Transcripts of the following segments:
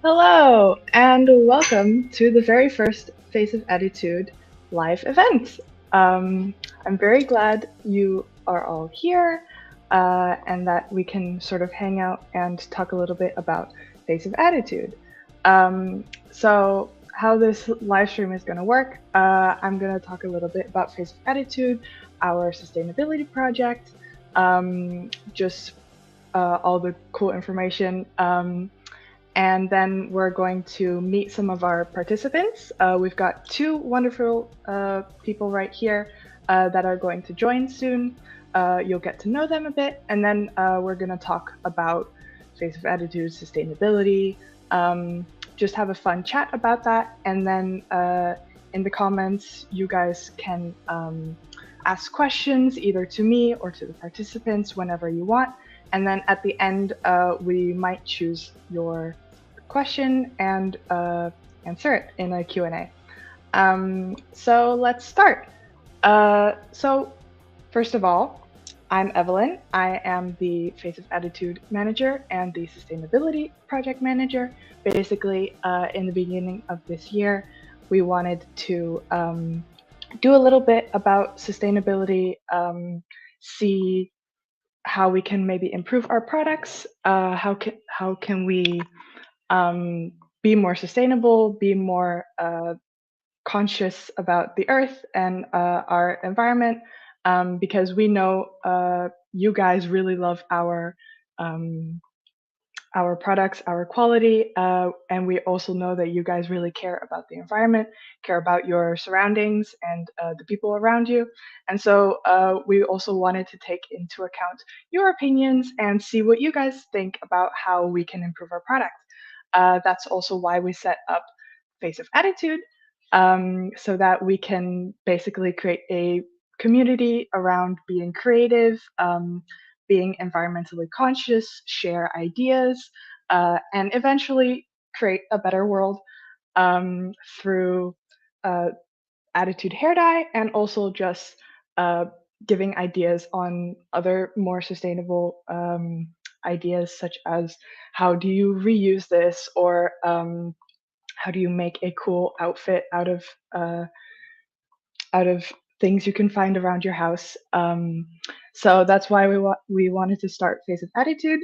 Hello, and welcome to the very first Face of Attitude live event. I'm very glad you are all here and that we can sort of hang out and talk a little bit about Face of Attitude. How this live stream is going to work, I'm going to talk a little bit about Face of Attitude, our sustainability project, just all the cool information. And then we're going to meet some of our participants. We've got two wonderful people right here that are going to join soon. You'll get to know them a bit, and then we're going to talk about Face of Attitude, sustainability, just have a fun chat about that. And then in the comments, you guys can ask questions either to me or to the participants whenever you want. And then at the end, we might choose your question and answer it in a Q&A. So let's start. So first of all, I'm Evelyn. I am the Face of Attitude manager and the sustainability project manager. Basically, in the beginning of this year, we wanted to do a little bit about sustainability, see how we can maybe improve our products, how can we be more sustainable, be more conscious about the earth and our environment, because we know you guys really love our products, our quality, and we also know that you guys really care about the environment, care about your surroundings and the people around you. And so we also wanted to take into account your opinions and see what you guys think about how we can improve our product. That's also why we set up Face of Attitude, so that we can basically create a community around being creative, being environmentally conscious, share ideas, and eventually create a better world through uh, Attitude hair dye and also just uh, giving ideas on other more sustainable ideas, such as how do you reuse this, or how do you make a cool outfit uh, out of things you can find around your house. So that's why we wanted to start Face of Attitude.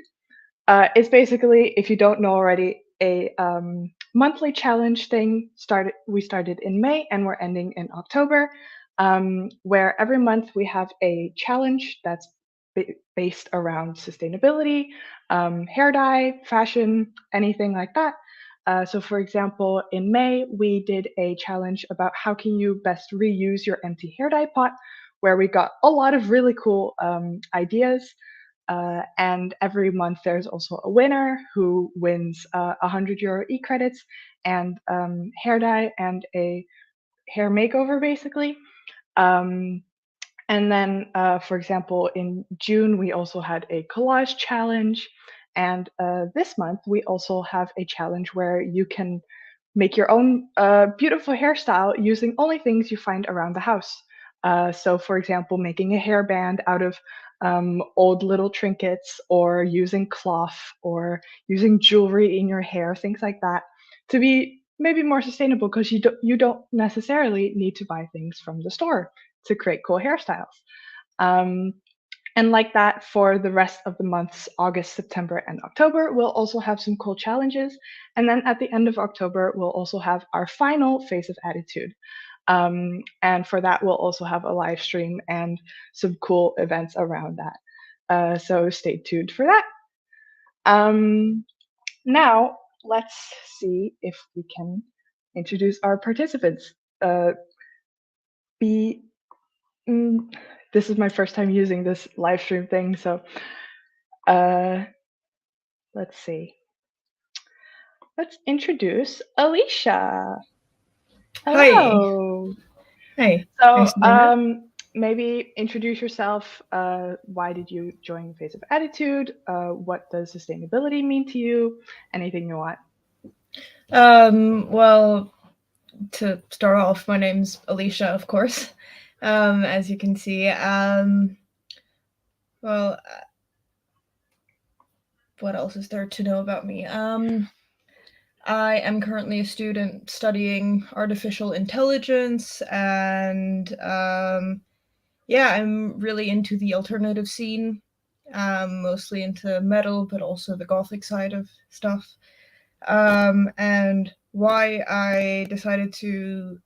It's basically, if you don't know already, a monthly challenge thing. We started in May and we're ending in October, where every month we have a challenge that's based around sustainability, hair dye, fashion, anything like that. So for example, in May, we did a challenge about how can you best reuse your empty hair dye pot, where we got a lot of really cool ideas. And every month there's also a winner who wins 100 euro e-credits and hair dye and a hair makeover, basically. Um, and then, for example, in June, we also had a collage challenge. And this month, we also have a challenge where you can make your own beautiful hairstyle using only things you find around the house. So, for example, making a hairband out of old little trinkets, or using cloth, or using jewelry in your hair, things like that, to be maybe more sustainable, because you don't necessarily need to buy things from the store to create cool hairstyles. Um, and like that for the rest of the months, August, September, and October, we'll also have some cool challenges. And then at the end of October, we'll also have our final Face of Attitude. And for that, we'll also have a live stream and some cool events around that. So stay tuned for that. Um, Now, let's see if we can introduce our participants. Uh, be Mm, this is my first time using this live stream thing, so uh, let's see. Let's introduce Alicia. Hi. Hello. Hi. So Nice to meet you. maybe introduce yourself. Why did you join Face of Attitude? What does sustainability mean to you? Anything you want. Well, to start off, my name's Alicia, of course. As you can see. Well, what else is there to know about me? I am currently a student studying artificial intelligence, and yeah, I'm really into the alternative scene, mostly into metal, but also the gothic side of stuff. And why I decided to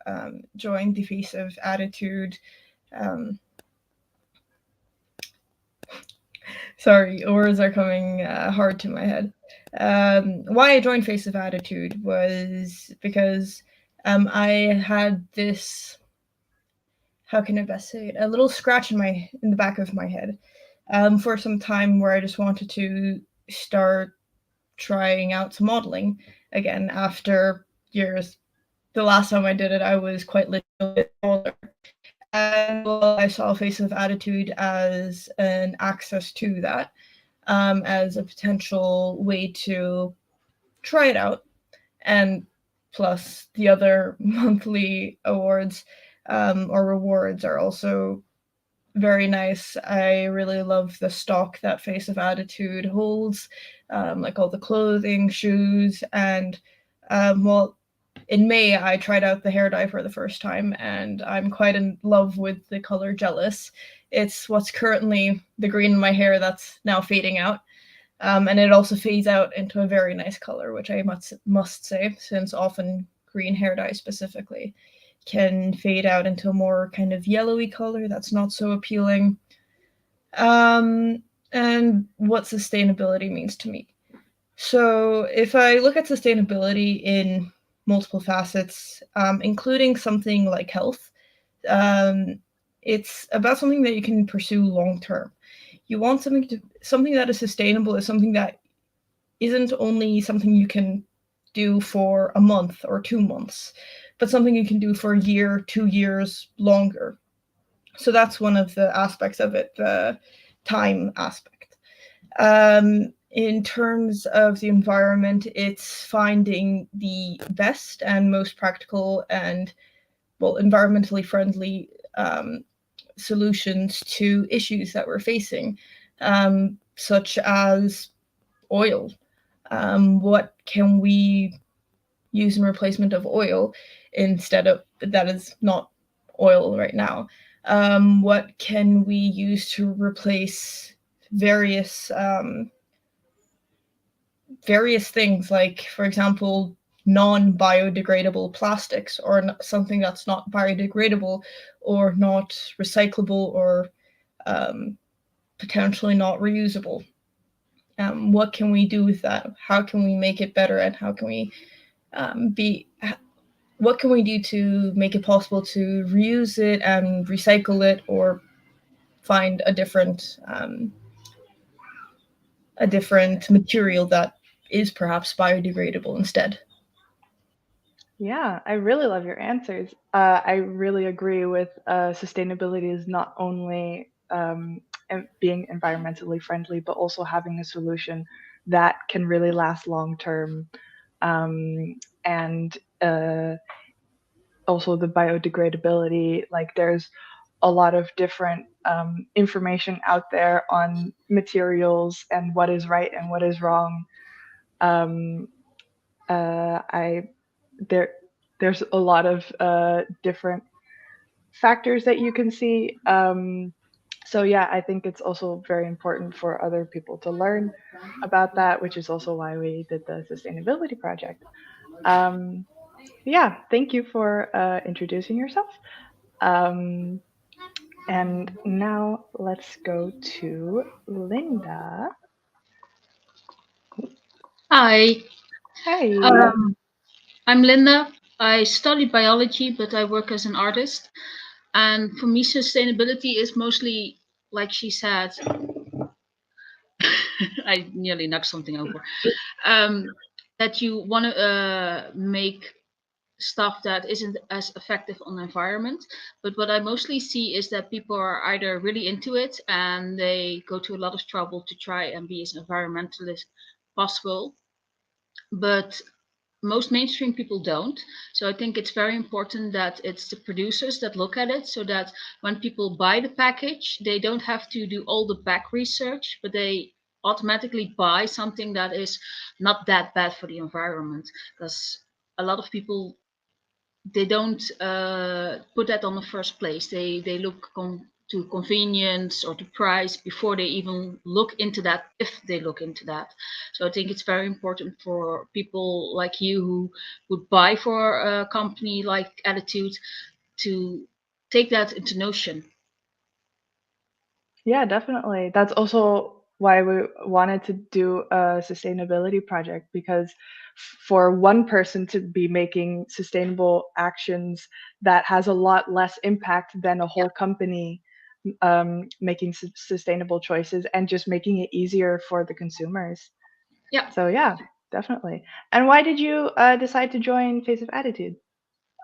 join the Face of Attitude. Um, sorry, words are coming hard to my head. Why I joined Face of Attitude was because I had this, how can I best say it, a little scratch in the back of my head for some time, where I just wanted to start trying out some modeling again after years. The last time I did it, I was quite literally older. And well, I saw Face of Attitude as an access to that, as a potential way to try it out. And plus, the other monthly awards or rewards are also very nice. I really love the stock that Face of Attitude holds, like all the clothing, shoes, and well, in May I tried out the hair dye for the first time, and I'm quite in love with the color Jealous. It's what's currently the green in my hair that's now fading out. And it also fades out into a very nice color, which I must say, since often green hair dye specifically can fade out into a more kind of yellowy color that's not so appealing. And what sustainability means to me. So, if I look at sustainability in multiple facets, including something like health, um, it's about something that you can pursue long term. You want something that is sustainable is something that isn't only something you can do for a month or 2 months, but something you can do for a year, 2 years, longer. So that's one of the aspects of it, the time aspect. In terms of the environment, it's finding the best and most practical and, well, environmentally friendly solutions to issues that we're facing, such as oil. What can we use in replacement of oil instead of that is not oil right now? What can we use to replace various various things, like, for example, non-biodegradable plastics, or something that's not biodegradable or not recyclable or potentially not reusable? What can we do with that? How can we make it better, and how can we be what can we do to make it possible to reuse it and recycle it, or find a different material that is perhaps biodegradable instead? Yeah, I really love your answers. I really agree with sustainability is not only being environmentally friendly, but also having a solution that can really last long term. And also the biodegradability, like there's a lot of different information out there on materials and what is right and what is wrong. Um, I there there's a lot of different factors that you can see. So yeah, I think it's also very important for other people to learn about that, which is also why we did the sustainability project. Um, yeah, thank you for introducing yourself. Um, and now let's go to Linda. Hi, Hi. um, I'm Linda. I studied biology, but I work as an artist. And for me, sustainability is mostly, like she said, I nearly knocked something over, um, that you want to make stuff that isn't as effective on the environment. But what I mostly see is that people are either really into it and they go to a lot of trouble to try and be as environmentalist possible. But most mainstream people don't. So I think it's very important that it's the producers that look at it, so that when people buy the package, they don't have to do all the back research, but they automatically buy something that is not that bad for the environment, because a lot of people, they don't put that on the first place. They look to convenience or to price before they even look into that, if they look into that. So I think it's very important for people like you who would buy for a company like Attitude to take that into notion. Yeah, definitely. That's also why we wanted to do a sustainability project, because for one person to be making sustainable actions, that has a lot less impact than a whole company making sustainable choices and just making it easier for the consumers. Yeah. So yeah, definitely. And why did you decide to join Face of Attitude?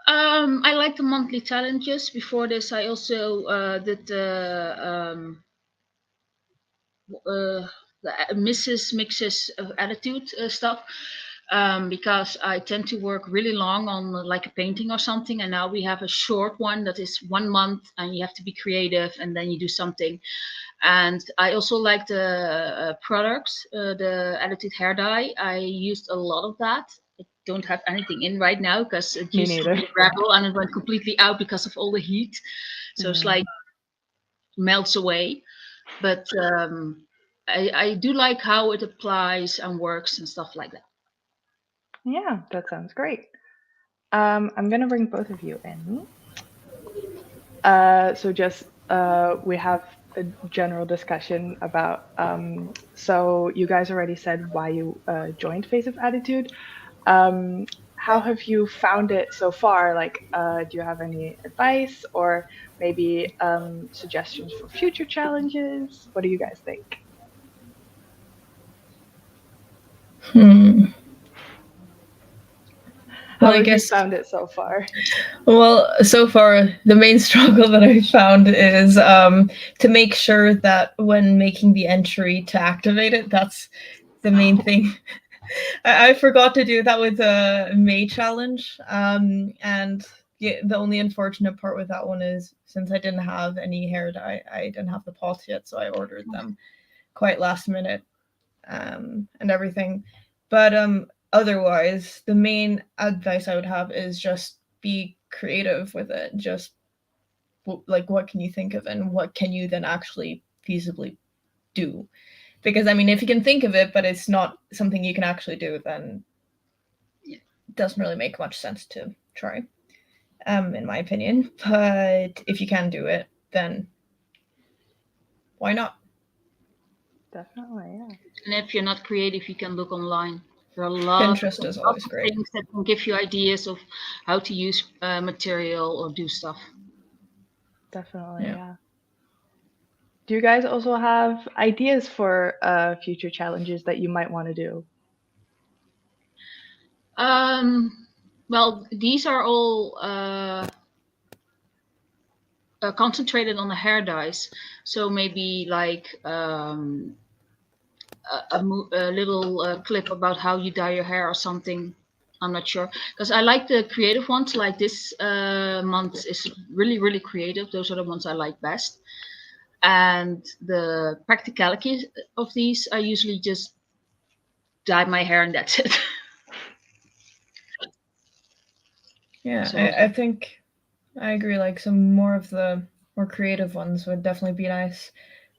I like the monthly challenges. Before this, I also did the Mrs. Mixes of Attitude stuff, because I tend to work really long on like a painting or something, and now we have a short one that is 1 month, and you have to be creative, and then you do something. And I also like the products, the Attitude hair dye. I used a lot of that. I don't have anything in right now because it Me used to neither. be gravel and it went completely out because of all the heat. So it's like melts away. But I do like how it applies and works and stuff like that. Yeah, that sounds great. I'm gonna bring both of you in. So just we have a general discussion about. So you guys already said why you joined Face of Attitude. How have you found it so far? Like, do you have any advice or maybe suggestions for future challenges? What do you guys think? How Well, I have you guess, found it so far? well, so far, the main struggle that I've found is to make sure that when making the entry to activate it, that's the main thing. I forgot to do that with the May challenge. And the only unfortunate part with that one is since I didn't have any hair dye, I didn't have the pots yet, so I ordered them quite last minute, and everything. But otherwise, the main advice I would have is just be creative with it. Just like, what can you think of, and what can you then actually feasibly do? Because I mean, if you can think of it, but it's not something you can actually do, then it doesn't really make much sense to try, in my opinion. But if you can do it, then why not? Definitely, yeah. And if you're not creative, you can look online. There are a lot Pinterest is always of great. things that can give you ideas of how to use material or do stuff. Definitely, yeah. Do you guys also have ideas for future challenges that you might want to do? Well, these are all concentrated on the hair dyes. So maybe like a little clip about how you dye your hair or something. I'm not sure, because I like the creative ones. Like this month is really creative. Those are the ones I like best. And the practicalities of these, I usually just dye my hair and that's it. Yeah, So I think I agree. Like, some more of the more creative ones would definitely be nice.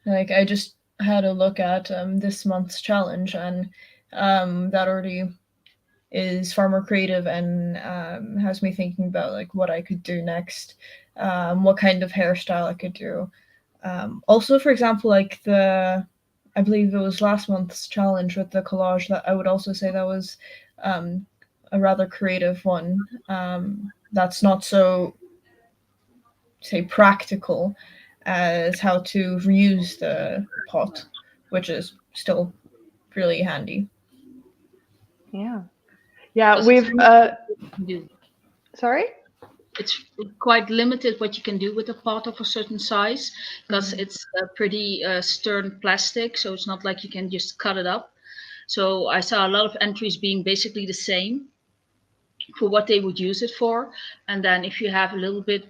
Like, I just had a look at this month's challenge, and that already is far more creative and has me thinking about like what I could do next, what kind of hairstyle I could do. Also, for example, like I believe it was last month's challenge with the collage, that I would also say that was a rather creative one. That's not so, say, practical as how to reuse the pot, which is still really handy. Yeah. Yeah, because we've sorry? it's quite limited what you can do with a pot of a certain size, because it's a pretty stern plastic, so it's not like you can just cut it up. So I saw a lot of entries being basically the same for what they would use it for. And then if you have a little bit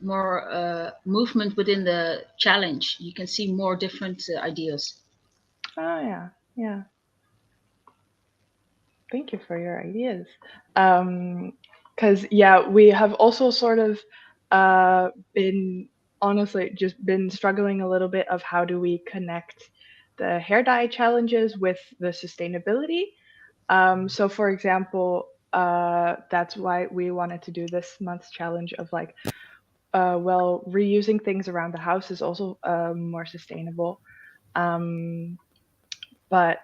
more movement within the challenge, you can see more different ideas. Oh yeah, yeah. Thank you for your ideas. Because yeah, we have also sort of been honestly just been struggling a little bit of how do we connect the hair dye challenges with the sustainability. So for example, that's why we wanted to do this month's challenge of like, well, reusing things around the house is also more sustainable. Um, but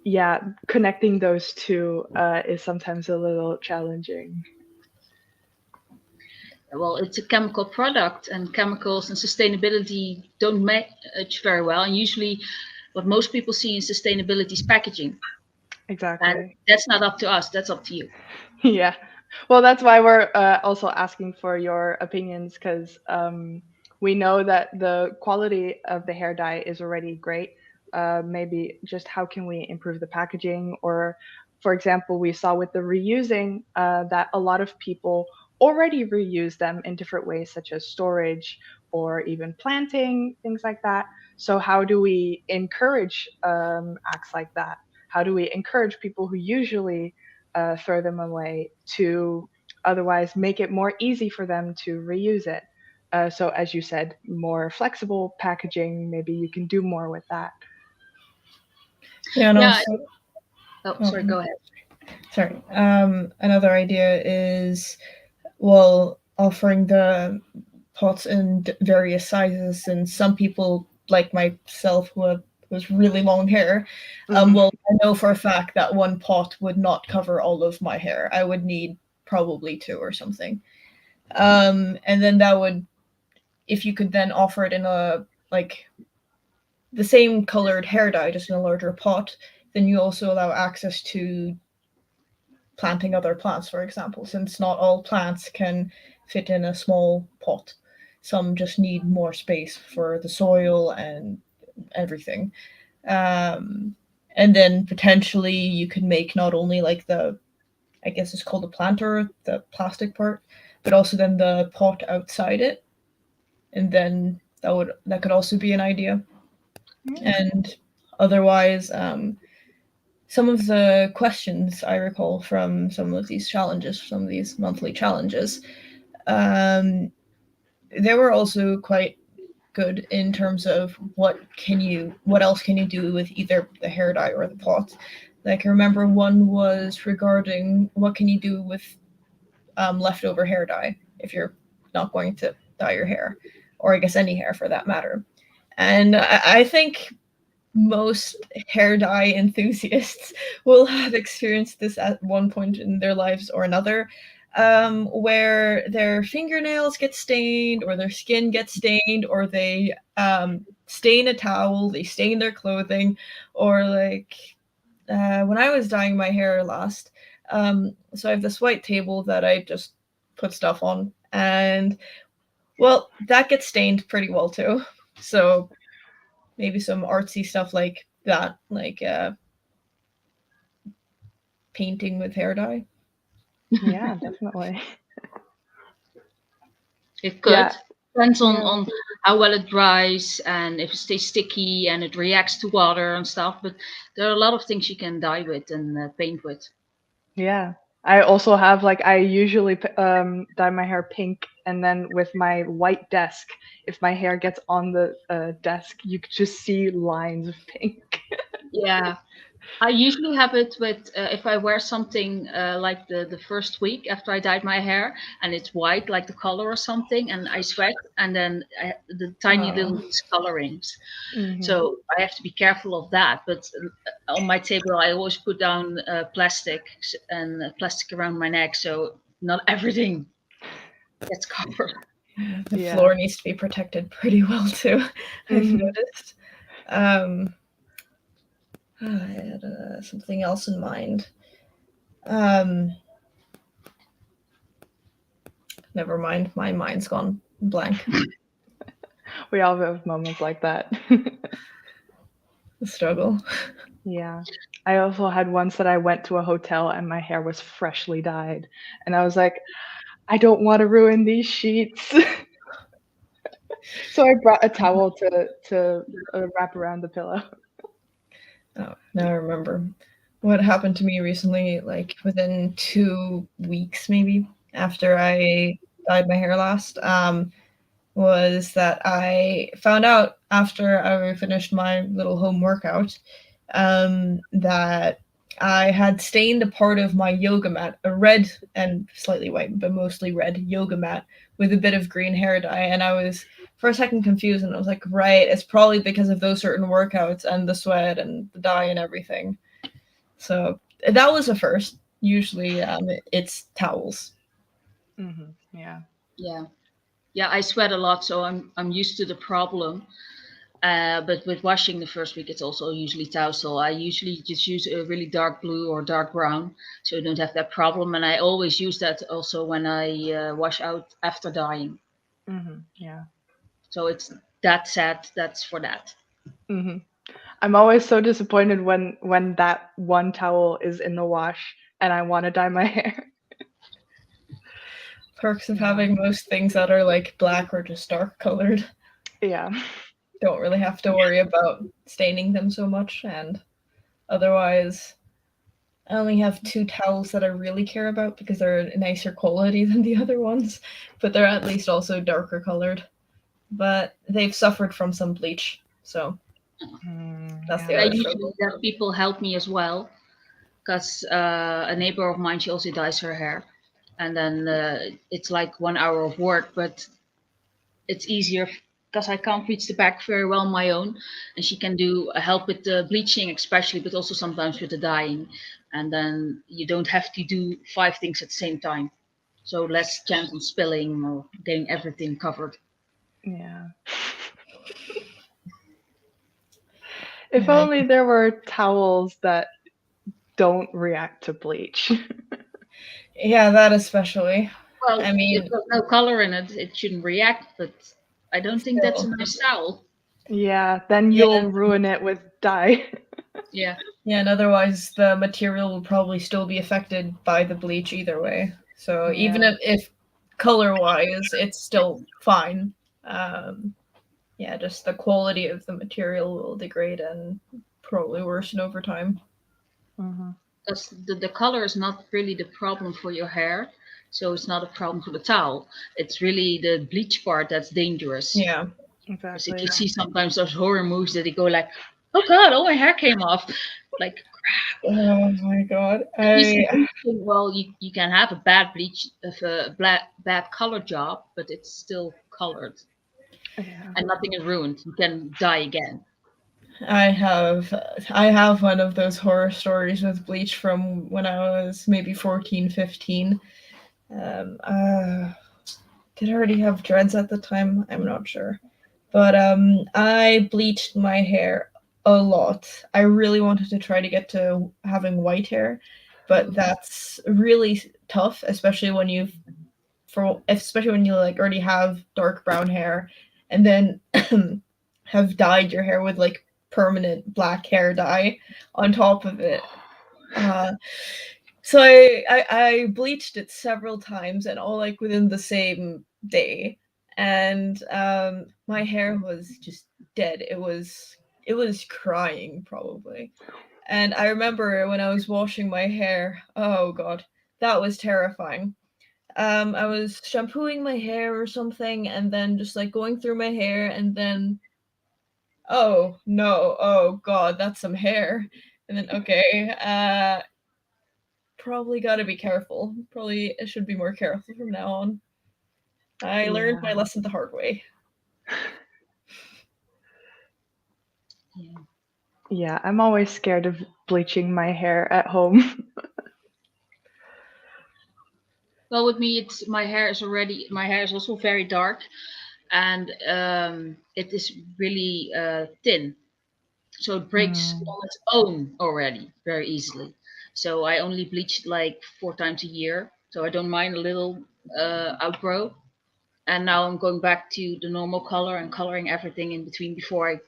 yeah, connecting those two is sometimes a little challenging. Well, it's a chemical product, and chemicals and sustainability don't match very well. And usually, what most people see in sustainability is packaging, and Exactly. that's not up to us. That's up to you. Yeah. Well, that's why we're also asking for your opinions because we know that the quality of the hair dye is already great. Maybe just how can we improve the packaging? Or, for example, we saw with the reusing that a lot of people already reuse them in different ways, such as storage or even planting, things like that. So, how do we encourage acts like that? How do we encourage people who usually throw them away to otherwise make it more easy for them to reuse it? So, as you said, more flexible packaging, maybe you can do more with that. Yeah, and Yeah. also, Oh, sorry. Go ahead. sorry. Another idea is, well, offering the pots in various sizes, and some people like myself who has really long hair, well, I know for a fact that one pot would not cover all of my hair. I would need probably two or something. And then that would, if you could then offer it in a like the same colored hair dye, just in a larger pot, then you also allow access to planting other plants, for example, since not all plants can fit in a small pot. Some just need more space for the soil and everything. And then potentially you could make not only like the, I guess it's called the planter, the plastic part, but also then the pot outside it. And then that could also be an idea. And otherwise, some of the questions I recall from some of these challenges, some of these monthly challenges, they were also quite good in terms of what else can you do with either the hair dye or the pot. Like I remember one was regarding what can you do with leftover hair dye if you're not going to dye your hair, or I guess any hair for that matter. And I think most hair dye enthusiasts will have experienced this at one point in their lives or another, where their fingernails get stained or their skin gets stained, or they stain a towel, they stain their clothing, or like when I was dyeing my hair last, so I have this white table that I just put stuff on, and well, that gets stained pretty well too. So maybe some artsy stuff like that, like painting with hair dye. Yeah, definitely. It could. Yeah. Depends Yeah. on how well it dries and if it stays sticky and it reacts to water and stuff. But there are a lot of things you can dye with and paint with. Yeah. I also have like I usually dye my hair pink, and then with my white desk, if my hair gets on the desk, you could just see lines of pink. Yeah. I usually have it with if I wear something like the first week after I dyed my hair and it's white, like the color or something, and I sweat, and then the tiny little discolorings. So I have to be careful of that. But on my table, I always put down plastic and plastic around my neck, so not everything gets covered. The floor needs to be protected pretty well too. I've noticed. I had something else in mind. Never mind, my mind's gone blank. We all have moments like that. The struggle. Yeah. I also had once that I went to a hotel and my hair was freshly dyed. And I was like, I don't want to ruin these sheets. So I brought a towel to wrap around the pillow. Oh, now I remember what happened to me recently, like within 2 weeks maybe after I dyed my hair last, was that I found out after I finished my little home workout, that I had stained a part of my yoga mat, a red and slightly white, but mostly red yoga mat with a bit of green hair dye. And I was for a second confused, and I was like, right, it's probably because of those certain workouts and the sweat and the dye and everything. So that was a first. Usually, it's towels. Yeah. Yeah, I sweat a lot, so I'm used to the problem. But with washing the first week, it's also usually towel. So I usually just use a really dark blue or dark brown, so I don't have that problem. And I always use that also when I wash out after dyeing. Yeah. So it's that set. That's for that. I'm always so disappointed when that one towel is in the wash and I want to dye my hair. Perks of having most things that are like black or just dark colored. Yeah. Don't really have to worry about staining them so much, and otherwise I only have 2 towels that I really care about because they're a nicer quality than the other ones, but they're at least also darker colored. But they've suffered from some bleach, so that's the Yeah. I other usually struggle. have people help me as well, because a neighbor of mine, she also dyes her hair, and then it's like 1 hour of work, but it's easier because I can't reach the back very well on my own, and she can do help with the bleaching especially, but also sometimes with the dyeing, and then you don't have to do 5 things at the same time, so less chance on spilling or getting everything covered. Yeah. If Yeah, only there were towels that don't react to bleach. yeah, that especially. I Well, if mean, there's no color in it, it shouldn't react, but I don't think that's a still, nice towel. Yeah, then yeah, you'll ruin it with dye. Yeah. yeah, and otherwise the material will probably still be affected by the bleach either way. So even Yeah. if color-wise, it's still fine. Um, yeah, just the quality of the material will degrade and probably worsen over time. Because the color is not really the problem for your hair, so it's not a problem for the towel. It's really the bleach part that's dangerous. Yeah. Because if Exactly. you see sometimes those horror movies that they go like, "Oh God, all my hair came off," like Oh my god. at least in bleaching, well, you can have a bad bleach of a bad color job, but it's still colored Yeah. and nothing is ruined. You can dye again. I have one of those horror stories with bleach from when I was maybe 14, 15. Did I already have dreads at the time? I'm not sure. But I bleached my hair a lot. I really wanted to try to get to having white hair, but that's really tough, especially when you like already have dark brown hair and then have dyed your hair with like permanent black hair dye on top of it. Uh, so I bleached it several times and all like within the same day, and my hair was just dead. It was crying probably, and I remember when I was washing my hair. Oh god, that was terrifying. I was shampooing my hair or something, and then just like going through my hair, and then oh no, oh god, that's some hair, and then okay, probably got to be careful. Probably I should be more careful from now on. I learned my Yeah. lesson the hard way. Yeah. Yeah, I'm always scared of bleaching my hair at home. Well, with me, it's my hair is also very dark, and it is really thin, so it breaks Mm. on its own already very easily. So I only bleach it like 4 times a year, so I don't mind a little outgrow. And now I'm going back to the normal color and coloring everything in between before I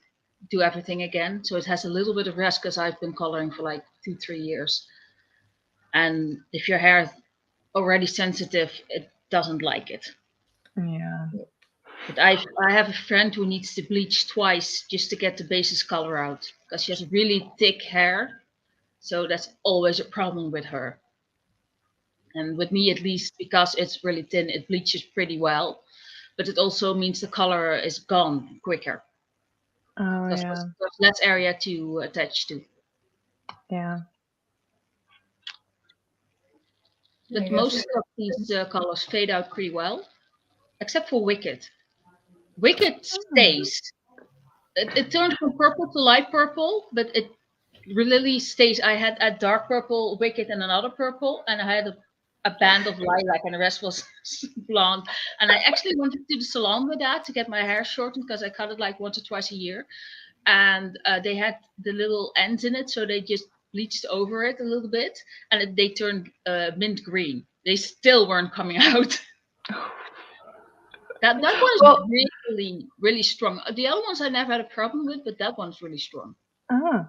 do everything again. So it has a little bit of rest because I've been coloring for like 2, 3 years. And if your hair is already sensitive, it doesn't like it. Yeah. But I have a friend who needs to bleach twice just to get the basis color out because she has really thick hair. So that's always a problem with her. And with me, at least, because it's really thin, it bleaches pretty well. But it also means the color is gone quicker Oh because yeah, there's less area to attach to. yeah. I But guess. most of these colors fade out pretty well, except for Wicked. Wicked stays. It turned from purple to light purple, but it really stays. I had a dark purple Wicked and another purple, and I had a band of lilac, and the rest was blonde. And I actually went to the salon with that to get my hair shortened because I cut it like once or twice a year. And they had the little ends in it, so they just bleached over it a little bit, and they turned mint green. They still weren't coming out. That one is Well, really strong. The other ones I never had a problem with, but that one's really strong.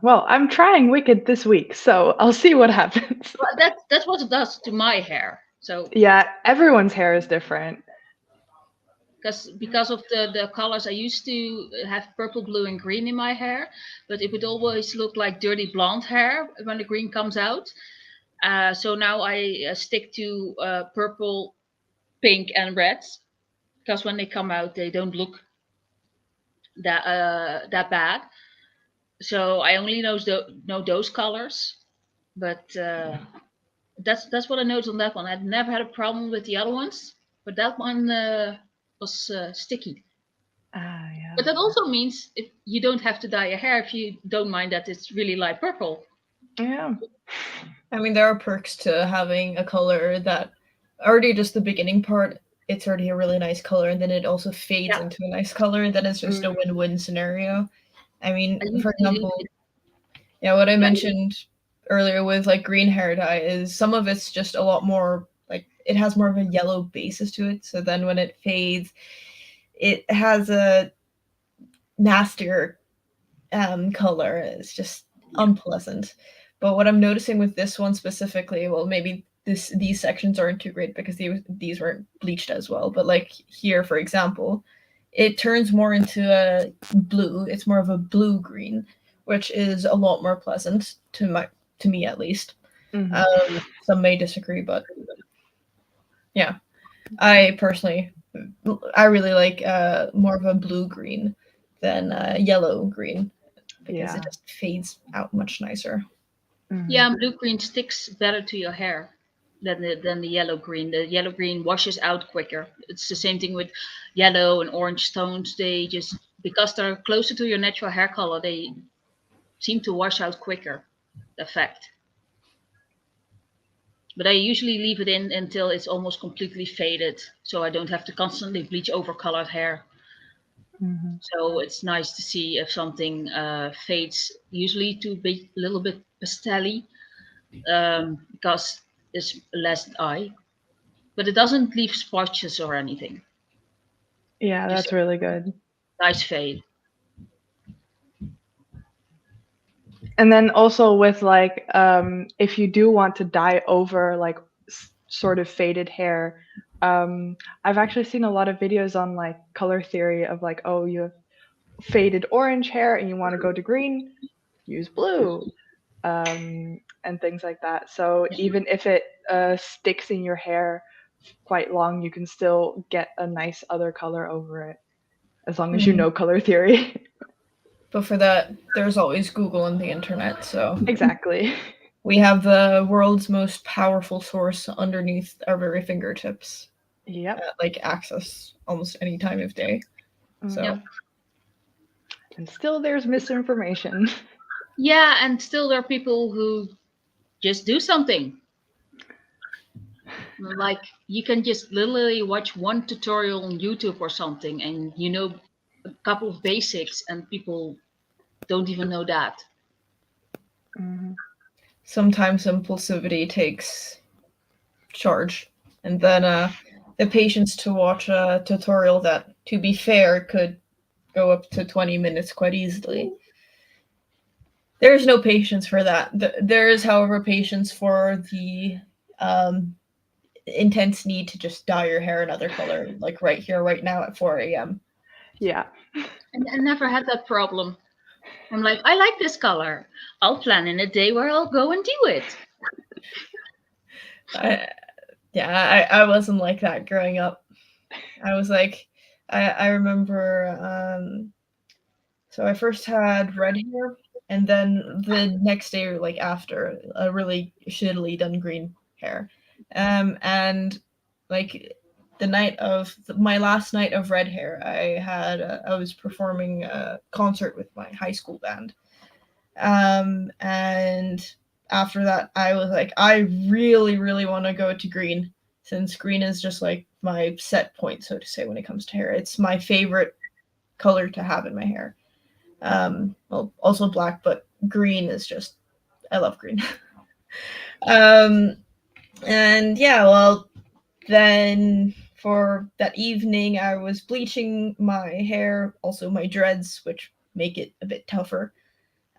well, I'm trying Wicked this week, so I'll see what happens. Well, that's what it does to my hair. So Yeah, everyone's hair is different. because of the colors, I used to have purple, blue, and green in my hair, but it would always look like dirty blonde hair when the green comes out. So now I stick to purple, pink, and red because when they come out, they don't look that bad. So I only know those colors, but that's what I noticed on that one. I'd never had a problem with the other ones, but that one was sticky. Ah, yeah. But that also means if you don't have to dye your hair if you don't mind that it's really light purple. Yeah. I mean, there are perks to having a color that already just the beginning part, it's already a really nice color, and then it also fades Yeah. into a nice color, and then it's just a win-win scenario. I mean, for example, yeah, what I mentioned earlier with like green hair dye is some of it's just a lot more like it has more of a yellow basis to it. So then when it fades, it has a nastier color. It's just unpleasant. But what I'm noticing with this one specifically, well, maybe these sections aren't too great because these weren't bleached as well. But like here, for example, it turns more into a blue. It's more of a blue green, which is a lot more pleasant to me at least. Mhm. Some may disagree, but yeah, I personally, I really like more of a blue green than yellow green because Yeah. it just fades out much nicer. Yeah, and blue green sticks better to your hair than the yellow green. The yellow green washes out quicker. It's the same thing with yellow and orange tones. They just because they're closer to your natural hair color, they seem to wash out quicker. The effect. But I usually leave it in until it's almost completely faded, so I don't have to constantly bleach over colored hair. Mhm. So it's nice to see if something fades, usually to be a little bit pastel-y, because it's less dye, but it doesn't leave spotches or anything. Yeah, Just that's really good. a nice fade. And then also with like if you do want to dye over like sort of faded hair, I've actually seen a lot of videos on like color theory of like, oh, you have faded orange hair and you want to go to green, use blue, and things like that. So even if it sticks in your hair quite long, you can still get a nice other color over it as long as you know color theory. But for that, there's always Google and the internet. So Exactly. we have the world's most powerful source underneath our very fingertips. Yep. Like access almost any time of day. So Yep. And still there's misinformation. Yeah, and still there are people who just do something. Like you can just literally watch one tutorial on YouTube or something, and you know a couple of basics, and people don't even know that. Mhm. sometimes impulsivity takes charge, and then the patience to watch a tutorial that, to be fair, could go up to 20 minutes quite easily. There is no patience for that. There is, however, patience for the intense need to just dye your hair another color, like right here, right now at 4 a.m. Yeah. And I never had that problem. I'm like, I like this color. I'll plan in a day where I'll go and do it. I wasn't like that growing up. I was like, I remember, so I first had red hair, and then the next day, or like after, a really shittily done green hair. And like the night of my last night of red hair, I was performing a concert with my high school band. And after that, I was like, I really, really want to go to green, since green is just like my set point, so to say, when it comes to hair. It's my favorite color to have in my hair. Well, also black, but green is just, I love green. And yeah, well, then for that evening, I was bleaching my hair, also my dreads, which make it a bit tougher.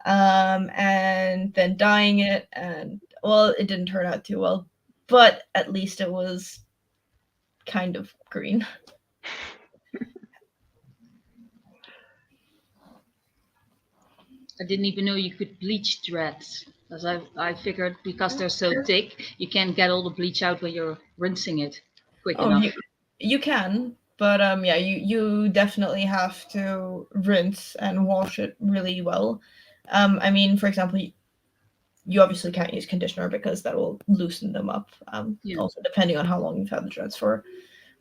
And then dyeing it, and well, it didn't turn out too well, but at least it was kind of green. I didn't even know you could bleach dreads. As I figured because they're so thick, you can't get all the bleach out when you're rinsing it quick enough. You can, but yeah, you definitely have to rinse and wash it really well. I mean, for example, you obviously can't use conditioner because that will loosen them up. Also depending on how long you've had the dreads for.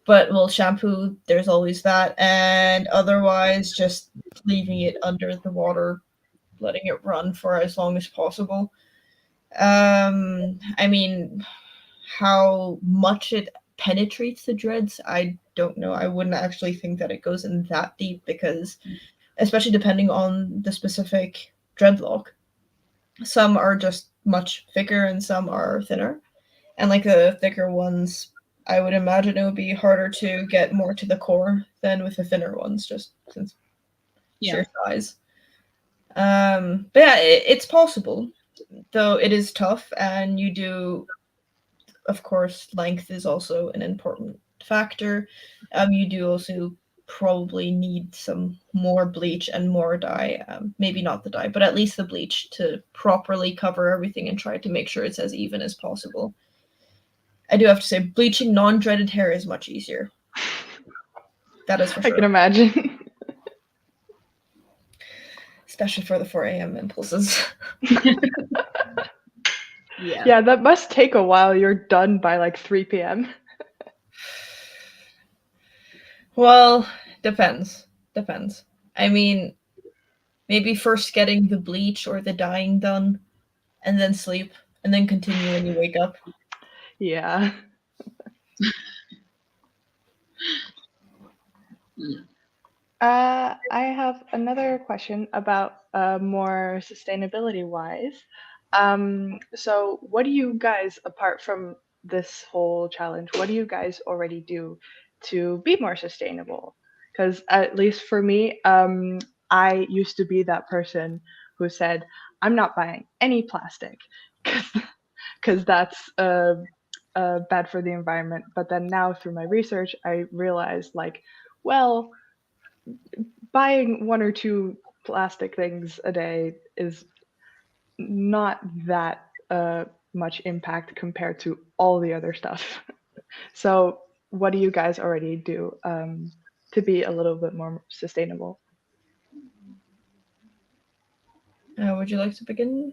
But well, shampoo, there's always that, and otherwise just leaving it under the water, letting it run for as long as possible. I mean, how much it penetrates the dreads, I don't know. I wouldn't actually think that it goes in that deep, because especially depending on the specific dreadlock, some are just much thicker and some are thinner. And like the thicker ones, I would imagine it would be harder to get more to the core than with the thinner ones, just since sheer size. But yeah, it's possible, though it is tough, and you do, of course, length is also an important factor. You do also probably need some more bleach and more dye. Maybe not the dye, but at least the bleach to properly cover everything and try to make sure it's as even as possible. I do have to say, bleaching non-dreaded hair is much easier. That is for sure. I can imagine. Especially for the 4 a.m. impulses. Yeah, that must take a while. You're done by like 3 p.m. Well, depends. I mean, maybe first getting the bleach or the dyeing done, and then sleep, and then continue when you wake up. Yeah. I have another question about more sustainability wise. So what do you guys, apart from this whole challenge, what do you guys already do to be more sustainable? Because at least for me, I used to be that person who said, I'm not buying any plastic because that's bad for the environment. But then now through my research, I realized like, well, buying one or two plastic things a day is not that much impact compared to all the other stuff. So, what do you guys already do to be a little bit more sustainable? Would you like to begin?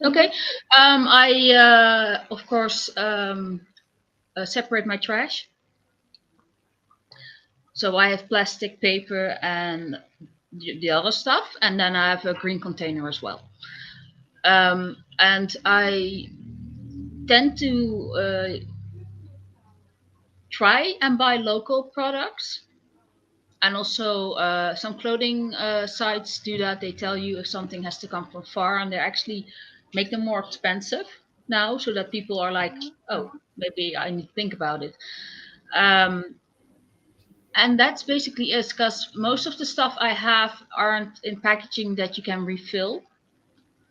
Okay. I of course separate my trash. So I have plastic, paper, and the other stuff, and then I have a green container as well. And I tend to try and buy local products. And also, some clothing sites do that. They tell you if something has to come from far, and they actually make them more expensive now, so that people are like, "Oh, maybe I need to think about it." And that's basically it, because most of the stuff I have aren't in packaging that you can refill,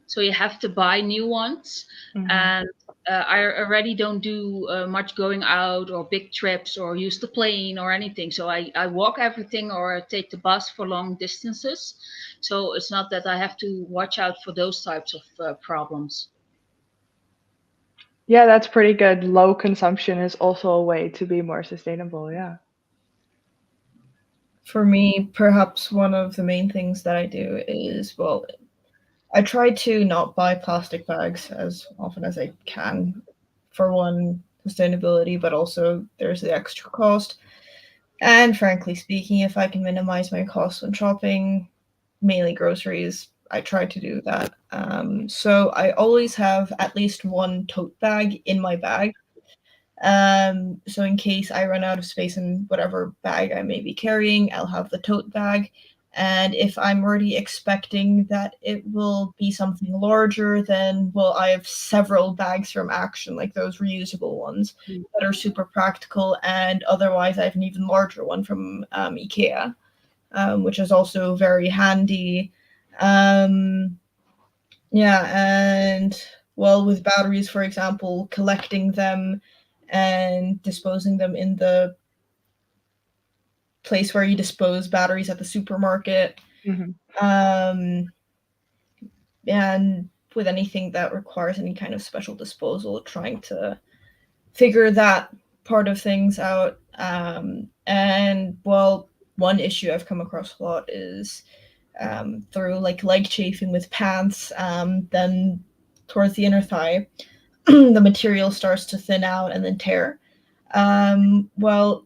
so you have to buy new ones. Mhm. And I already don't do much going out or big trips or use the plane or anything. So I walk everything or take the bus for long distances. So it's not that I have to watch out for those types of problems. Yeah, that's pretty good. Low consumption is also a way to be more sustainable. Yeah. For me, perhaps one of the main things that I do is, well, I try to not buy plastic bags as often as I can. For one, sustainability, but also there's the extra cost. And frankly speaking, if I can minimize my costs when shopping, mainly groceries, I try to do that. So I always have at least one tote bag in my bag. So in case I run out of space in whatever bag I may be carrying, I'll have the tote bag. And if I'm already expecting that it will be something larger, then, well, I have several bags from Action, like those reusable ones that are super practical. And otherwise, I have an even larger one from IKEA, which is also very handy. Yeah, and, well, with batteries, for example, collecting them and disposing them in the place where you dispose batteries at the supermarket. Hmm. And with anything that requires any kind of special disposal, trying to figure that part of things out. And, well, one issue I've come across a lot is through like leg chafing with pants, then towards the inner thigh, the material starts to thin out and then tear. Well,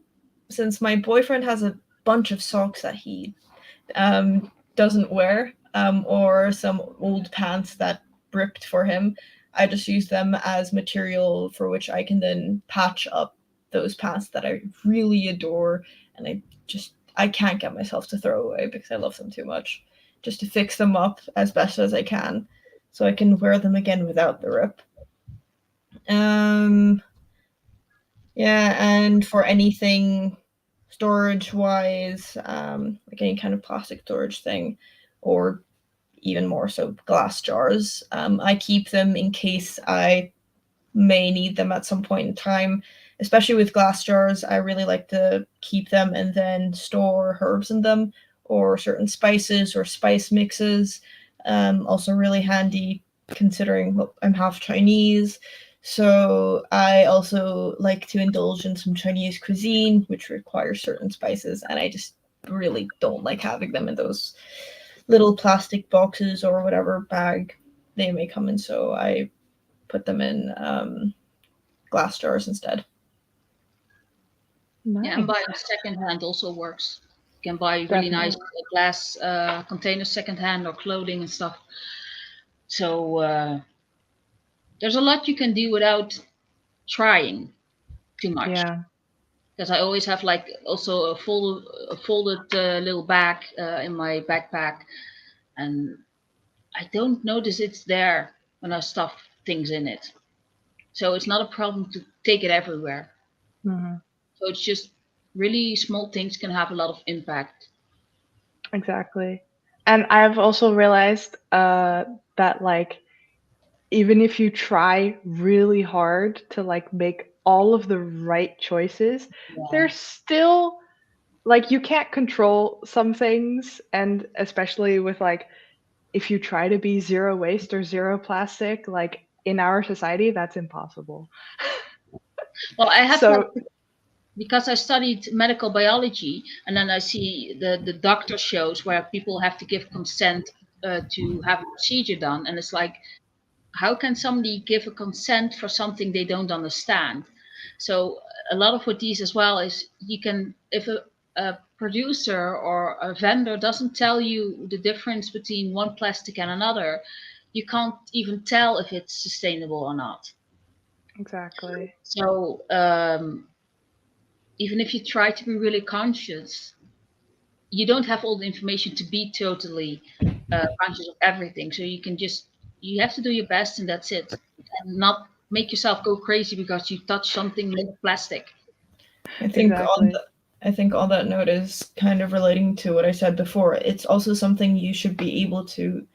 since my boyfriend has a bunch of socks that he doesn't wear, or some old pants that ripped for him, I just use them as material for which I can then patch up those pants that I really adore, and I can't get myself to throw away because I love them too much, just to fix them up as best as I can so I can wear them again without the rip. Yeah, and for anything storage wise, like any kind of plastic storage thing, or even more so glass jars, I keep them in case I may need them at some point in time. Especially with glass jars, I really like to keep them and then store herbs in them, or certain spices or spice mixes. Also really handy considering, well, I'm half Chinese. So I also like to indulge in some Chinese cuisine, which requires certain spices, and I just really don't like having them in those little plastic boxes or whatever bag they may come in. So I put them in glass jars instead. Nice. Yeah, and buying secondhand also works. You can buy really nice glass containers secondhand or clothing and stuff. So there's a lot you can do without trying too much. Yeah. Because I always have like also a folded little bag in my backpack, and I don't notice it's there when I stuff things in it. So it's not a problem to take it everywhere. Hmm. So it's just really small things can have a lot of impact. Exactly. And I've also realized that like even if you try really hard to like make all of the right choices, Yeah. there's still like you can't control some things, and especially with like if you try to be zero waste or zero plastic, like in our society, that's impossible. Well, I have So because I studied medical biology, and then I see the doctor shows where people have to give consent to have a procedure done, and it's like, how can somebody give a consent for something they don't understand? So a lot of what these as well is you can, if a producer or a vendor doesn't tell you the difference between one plastic and another, you can't even tell if it's sustainable or not. exactly. So even if you try to be really conscious, you don't have all the information to be totally conscious of everything. So you have to do your best, and that's it, and not make yourself go crazy because you touch something made of plastic. I think Exactly. on that note is kind of relating to what I said before. It's also something you should be able to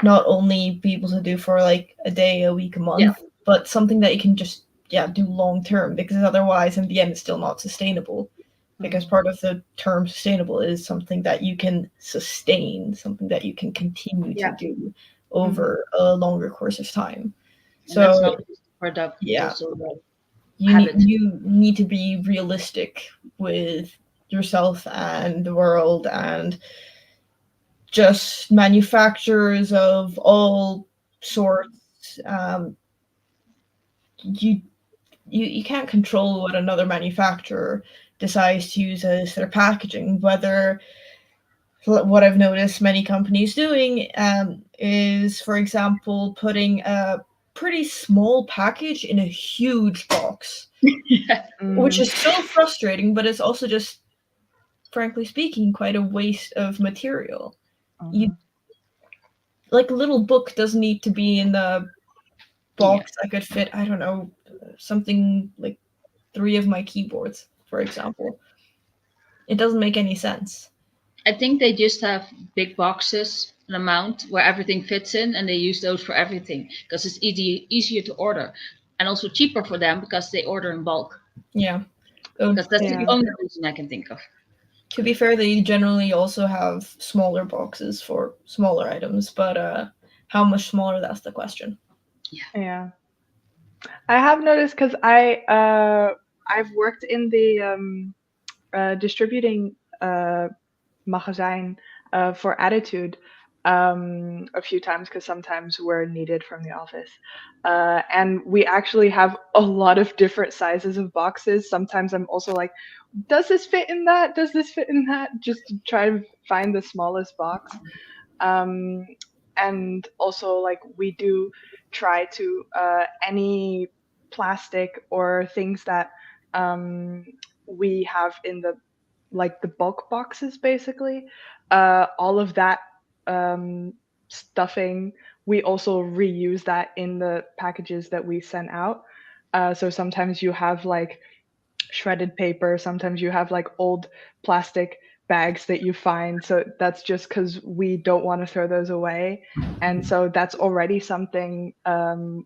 not only be able to do for like a day, a week, a month, but something that you can just do long term, because otherwise in the end it's still not sustainable. Because part of the term sustainable is something that you can sustain, something that you can continue to do over a longer course of time. And that's not just the product, yeah, also the you need to be realistic with yourself and the world, and just manufacturers of all sorts. You can't control what another manufacturer decides to use as their packaging. Whether what I've noticed many companies doing is, for example, putting a pretty small package in a huge box, which is so frustrating, but it's also just, frankly speaking, quite a waste of material. Like a little book doesn't need to be in the box that could fit, I don't know, something like 3 of my keyboards, for example. It doesn't make any sense. I think they just have big boxes, an amount where everything fits in, and they use those for everything because it's easier to order, and also cheaper for them because they order in bulk. Yeah. Because that's the only reason I can think of. To be fair, they generally also have smaller boxes for smaller items, but how much smaller, that's the question. Yeah. I have noticed, because I've worked in the distributing magazijn for Attitude a few times, because sometimes we're needed from the office. And we actually have a lot of different sizes of boxes. Sometimes I'm also like, does this fit in that? Does this fit in that? Just to try to find the smallest box. And also, like, we do try to any plastic or things that we have in the bulk boxes, basically, all of that stuffing, we also reuse that in the packages that we send out. So sometimes you have like shredded paper, sometimes you have like old plastic bags that you find. So that's just because we don't want to throw those away. And so that's already something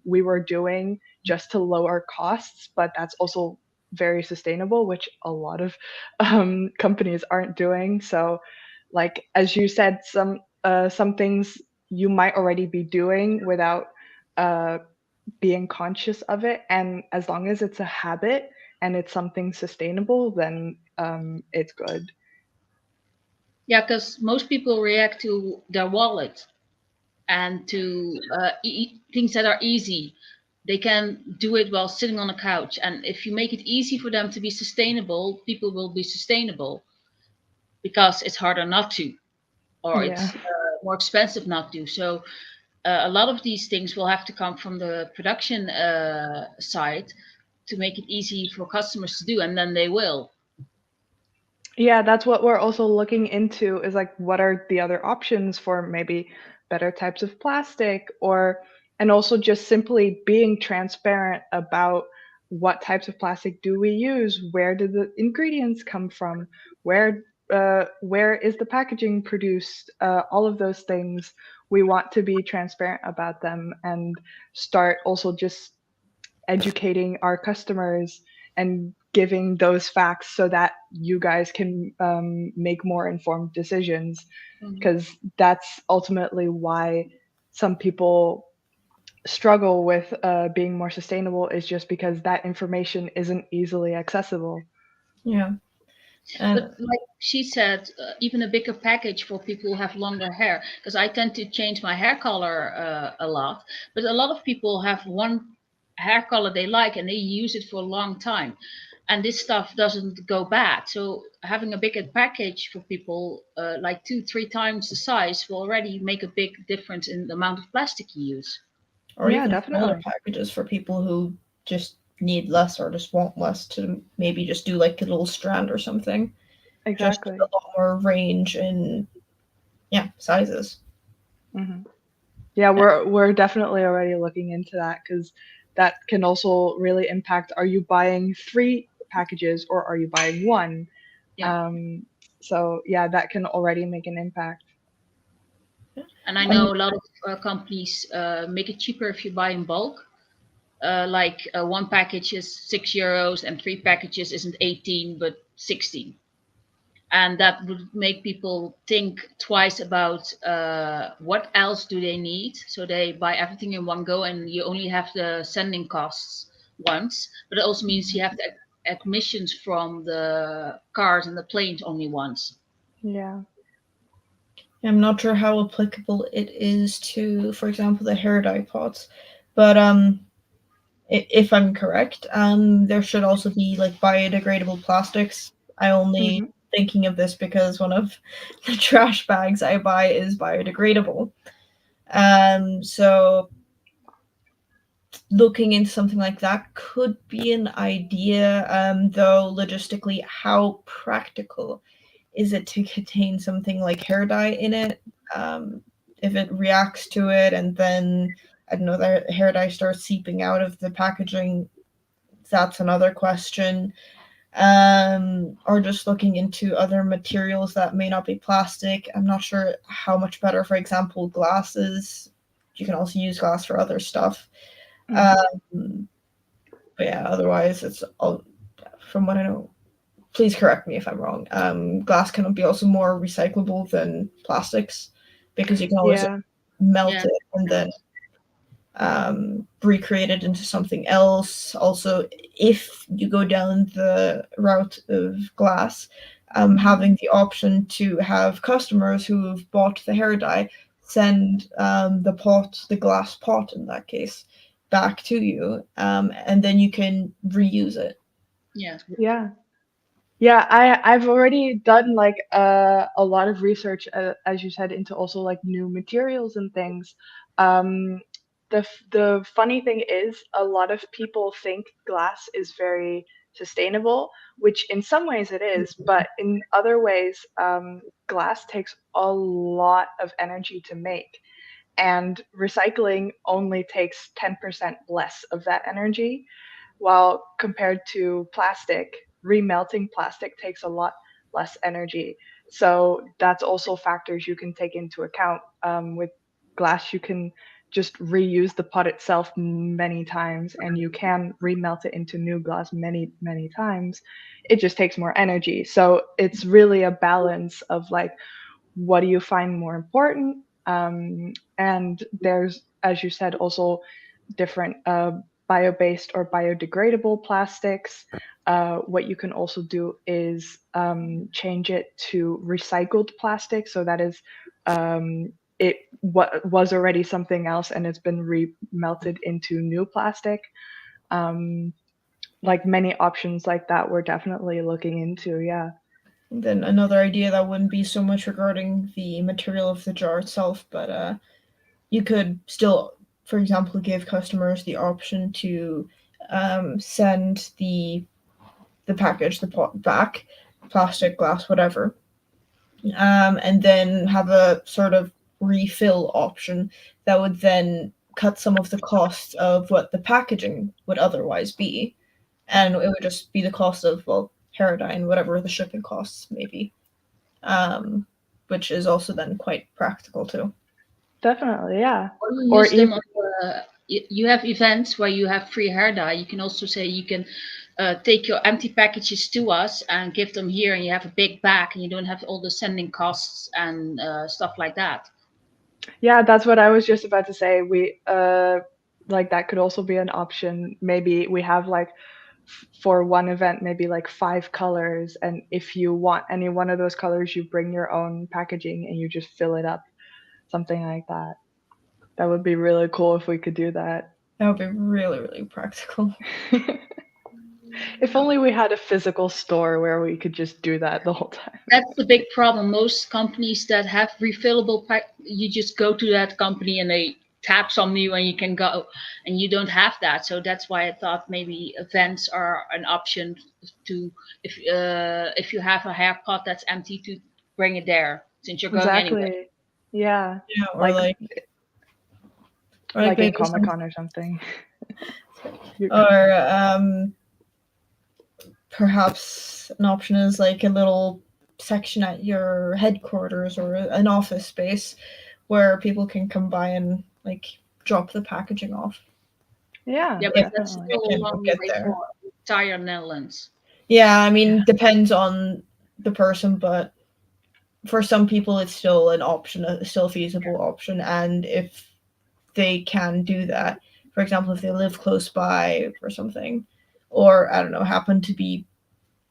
we were doing just to lower costs, but that's also very sustainable, which a lot of companies aren't doing. So, like, as you said, some things you might already be doing without being conscious of it, and as long as it's a habit and it's something sustainable, then it's good. Yeah, because most people react to their wallet and to things that are easy. They can do it while sitting on a couch. And if you make it easy for them to be sustainable, people will be sustainable because it's harder not to, or it's more expensive not to. So a lot of these things will have to come from the production side to make it easy for customers to do, and then they will. Yeah, that's what we're also looking into, is like, what are the other options for maybe better types of plastic, and also just simply being transparent about what types of plastic do we use, where do the ingredients come from, where is the packaging produced, all of those things. We want to be transparent about them and start also just educating our customers and giving those facts so that you guys can make more informed decisions, because that's ultimately why some people struggle with being more sustainable, is just because that information isn't easily accessible. Yeah. But like she said, even a bigger package for people who have longer hair, because I tend to change my hair color a lot. But a lot of people have one hair color they like and they use it for a long time. And this stuff doesn't go bad. So having a bigger package for people, like 2-3 times the size, will already make a big difference in the amount of plastic you use. Or even smaller packages for people who just need less or just want less, to maybe just do like a little strand or something. Exactly. Just a lot more range in sizes. Yeah, we're definitely already looking into that, because that can also really impact, are you buying 3 packages or are you buying 1? So yeah, that can already make an impact. And I know a lot of companies make it cheaper if you buy in bulk. like one package is €6 and 3 packages isn't 18 but 16. And that would make people think twice about what else do they need. So they buy everything in one go, and you only have the sending costs once. But it also means you have the admissions from the cars and the planes only once. Yeah. I'm not sure how applicable it is to, for example, the hair dye pots, but if I'm correct, there should also be like biodegradable plastics. I only thinking of this because one of the trash bags I buy is biodegradable. So looking into something like that could be an idea, though logistically, how practical is it to contain something like hair dye in it? If it reacts to it and then, I don't know, the hair dye starts seeping out of the packaging, that's another question. Or just looking into other materials that may not be plastic. I'm not sure how much better, for example, glass is. You can also use glass for other stuff. But yeah, otherwise it's all, from what I know, please correct me if I'm wrong. Glass can be also more recyclable than plastics because you can always melt it and then recreate it into something else. Also, if you go down the route of glass, having the option to have customers who have bought the hair dye send the glass pot in that case, back to you, and then you can reuse it. I've already done like a lot of research, as you said, into also like new materials and things. The funny thing is, a lot of people think glass is very sustainable, which in some ways it is, but in other ways, glass takes a lot of energy to make, and recycling only takes 10% less of that energy, while compared to plastic, remelting plastic takes a lot less energy. So that's also factors you can take into account. With glass, you can just reuse the pot itself many times, and you can remelt it into new glass many, many times. It just takes more energy. So it's really a balance of like, what do you find more important? And there's, as you said, also different bio-based or biodegradable plastics. What you can also do is change it to recycled plastic. So that is what was already something else and it's been remelted into new plastic. Like many options like that we're definitely looking into, yeah. And then another idea that wouldn't be so much regarding the material of the jar itself, but you could still, for example, give customers the option to send the package, the pot back, plastic, glass, whatever, and then have a sort of refill option that would then cut some of the costs of what the packaging would otherwise be, and it would just be the cost of, well, hair dye and whatever the shipping costs may be, which is also then quite practical too. Definitely, yeah. Or even you have events where you have free hair dye. You can also say you can take your empty packages to us and give them here, and you have a big bag, and you don't have all the sending costs and stuff like that. Yeah, that's what I was just about to say. We like that could also be an option. Maybe we have like for one event, maybe like 5 colors, and if you want any one of those colors, you bring your own packaging and you just fill it up, something like that. That would be really cool if we could do that. That would be really, really practical. If only we had a physical store where we could just do that the whole time. That's the big problem. Most companies that have refillable you just go to that company and they tap on you and you can go, and you don't have that. So that's why I thought maybe events are an option to, if you have a hair pot that's empty, to bring it there since you're going anyway. Yeah. Or like in Comic-Con or something. Or perhaps an option is like a little section at your headquarters or an office space where people can come by and like drop the packaging off. Yeah, Yeah, but that's definitely. still a Can long get way there. for entire Netherlands. Yeah, I mean, depends on the person, but for some people, it's still an option, still a feasible option. And if they can do that, for example, if they live close by or something, or I don't know, happen to be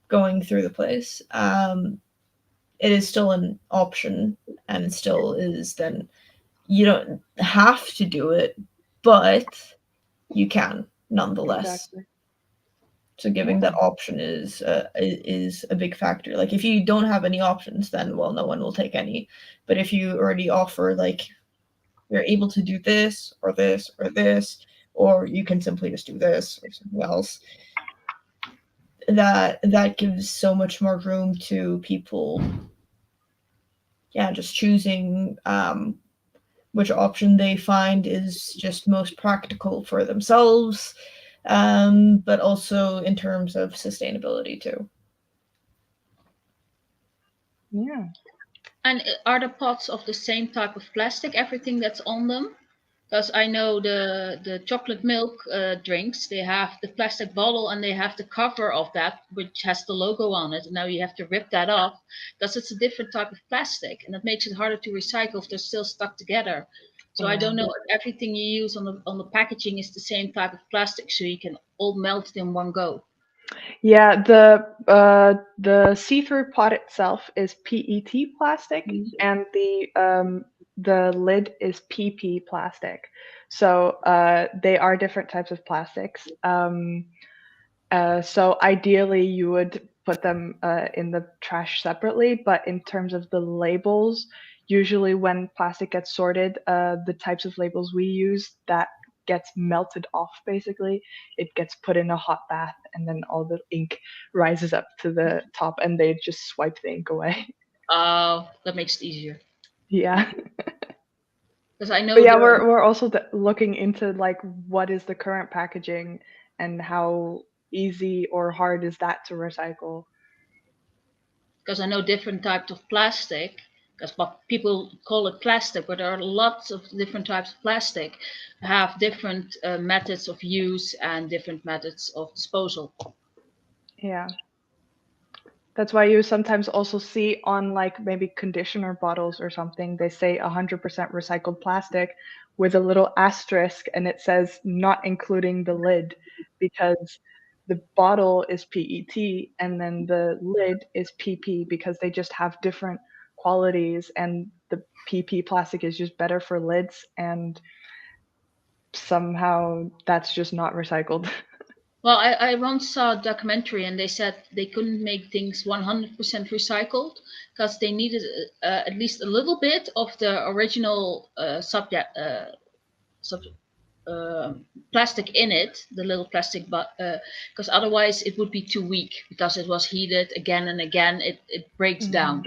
going through the place, it is still an option, and it still is. Then you don't have to do it, but you can nonetheless. Exactly. So giving that option is a big factor. Like if you don't have any options, then well, no one will take any. But if you already offer like you're able to do this or this or this, or you can simply just do this or something else, that gives so much more room to people. Yeah, just choosing which option they find is just most practical for themselves, but also in terms of sustainability too. Yeah. And are the pots of the same type of plastic, everything that's on them? Because I know the chocolate milk drinks, they have the plastic bottle and they have the cover of that, which has the logo on it. And now you have to rip that off because it's a different type of plastic, and that makes it harder to recycle if they're still stuck together. So I don't know if everything you use on the packaging is the same type of plastic, so you can all melt it in one go. Yeah, the see-through pot itself is PET plastic, and the lid is PP plastic. So they are different types of plastics. So ideally, you would put them in the trash separately, but in terms of the labels, usually when plastic gets sorted, the types of labels we use, that gets melted off basically. It gets put in a hot bath, and then all the ink rises up to the top, and they just swipe the ink away. Oh, that makes it easier. Yeah. Because I know But yeah, we're also looking into like what is the current packaging and how easy or hard is that to recycle. because I know different types of plastic. Because people call it plastic, but there are lots of different types of plastic, have different methods of use and different methods of disposal. Yeah. That's why you sometimes also see on like maybe conditioner bottles or something, they say 100% recycled plastic with a little asterisk, and it says not including the lid, because the bottle is PET and then the lid is PP, because they just have different qualities, and the PP plastic is just better for lids, and somehow that's just not recycled. Well, I once saw a documentary and they said they couldn't make things 100% recycled because they needed at least a little bit of the original sub, plastic in it, the little plastic, but because otherwise it would be too weak because it was heated again and again, it breaks down.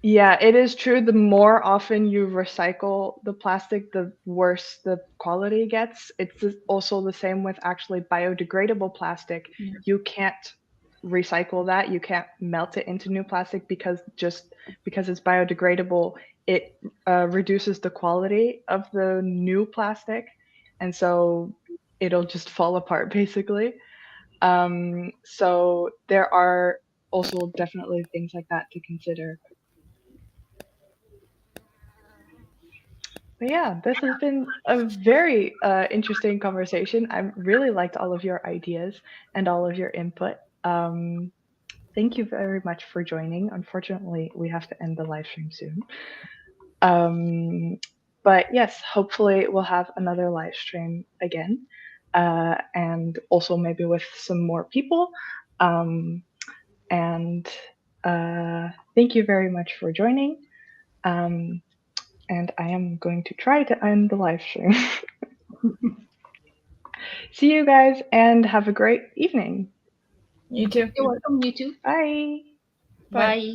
Yeah, it is true. The more often you recycle the plastic, the worse the quality gets. It's also the same with actually biodegradable plastic. You can't recycle that. You can't melt it into new plastic, because just because it's biodegradable, it reduces the quality of the new plastic, and so it'll just fall apart basically. So there are also definitely things like that to consider. But yeah, this has been a very interesting conversation. I really liked all of your ideas and all of your input. Thank you very much for joining. Unfortunately, we have to end the live stream soon. But yes, hopefully we'll have another live stream again, and also maybe with some more people. And thank you very much for joining. And I am going to try to end the live stream. See you guys and have a great evening. You too. You're welcome, you too. Bye. Bye.